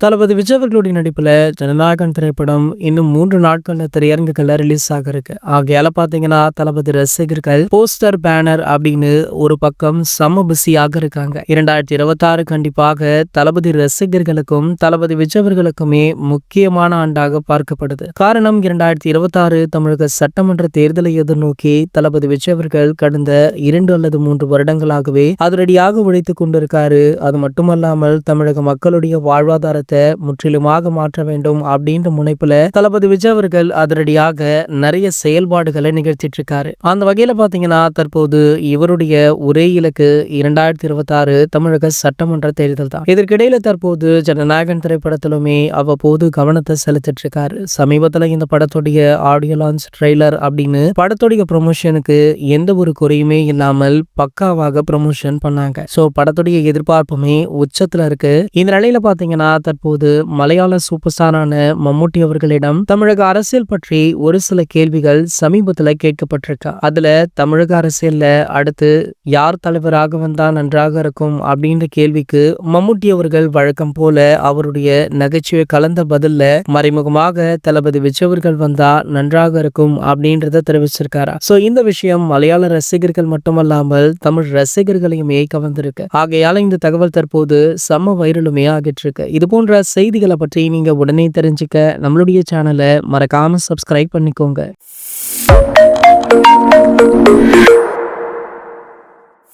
தளபதி விஜய் அவர்களுடைய நடிப்புல ஜனநாயகன் திரைப்படம் இன்னும் 3 நாட்கள்ல திரையரங்குகள்ல ரிலீஸ் ஆக இருக்கு. ஆகையால பாத்தீங்கன்னா தளபதி ரசிகர்கள் போஸ்டர் பேனர் அப்படின்னு ஒரு பக்கம் செம பிஸியாக இருக்காங்க. 2026 கண்டிப்பாக தளபதி ரசிகர்களுக்கும் தளபதி விஜய் அவர்களுக்குமே முக்கியமான ஆண்டாக பார்க்கப்படுது. காரணம் 2026 தமிழக சட்டமன்ற தேர்தலை எதிர்நோக்கி தளபதி விஜய் அவர்கள் கடந்த 2 அல்லது 3 வருடங்களாகவே அதிரடியாக உழைத்துக் கொண்டிருக்காரு. அது மட்டுமல்லாமல் தமிழக மக்களுடைய வாழ்வாதாரத்தை முற்றிலுமாக மாற்ற வேண்டும் அப்படின்ற முனைப்புல தளபதி விஜய் அவர்கள் அதிரடியாக நிறைய செயல்பாடுகளை நிகழ்த்திட்டு இருக்காரு. அந்த வகையில பாத்தீங்கன்னா தற்போது இவருடைய ஒரே இலக்கு 2026 தமிழக சட்டமன்ற தேர்தல் தான். இதற்கிடையில தற்போது ஜனநாயகன் திரைப்படத்திலுமே அவ்வப்போது கவனத்தை செலுத்திட்டு இருக்காரு. சமீபத்துல இந்த படத்துடைய ஆடியோ லான்ச் ட்ரெய்லர் அப்படின்னு படத்துடைய ப்ரொமோஷனுக்கு எந்த ஒரு குறையுமே இல்லாமல் பக்காவாக ப்ரொமோஷன் பண்ணாங்க. சோ படத்துடைய எதிர்பார்ப்புமே உச்சத்துல இருக்கு. இந்த நிலையில பாத்தீங்கன்னா தற்போது மலையாள சூப்பர் ஸ்டாரான மம்முட்டி அவர்களிடம் தமிழக அரசியல் பற்றி ஒரு சில கேள்விகள் சமீபத்துல கேட்கப்பட்டிருக்கு. அதுல தமிழக அரசியல்ல அடுத்து யார் தலைவராக வந்தா நன்றாக இருக்கும் அப்படின்ற கேள்விக்கு மம்முட்டி அவர்கள் வழக்கம் போல அவருடைய நகைச்சுவை கலந்த பதில்ல மறைமுகமாக தளபதி விஜய் அவர்கள் வந்தா நன்றாக இருக்கும் அப்படின்றத தெரிவிச்சிருக்காரா. சோ இந்த விஷயம் மலையாள ரசிகர்கள் மட்டுமல்லாமல் தமிழ் ரசிகர்களையுமே கவர்ந்திருக்கு. ஆகையால இந்த தகவல் தற்போது செம்ம வைரலுமே ஆகிட்டு இருக்கு. இது போன்ற செய்திகளை பற்றி நீங்க உடனே தெரிஞ்சுக்க நம்மளுடைய சேனலை மறக்காம சப்ஸ்கிரைப் பண்ணிக்கோங்க.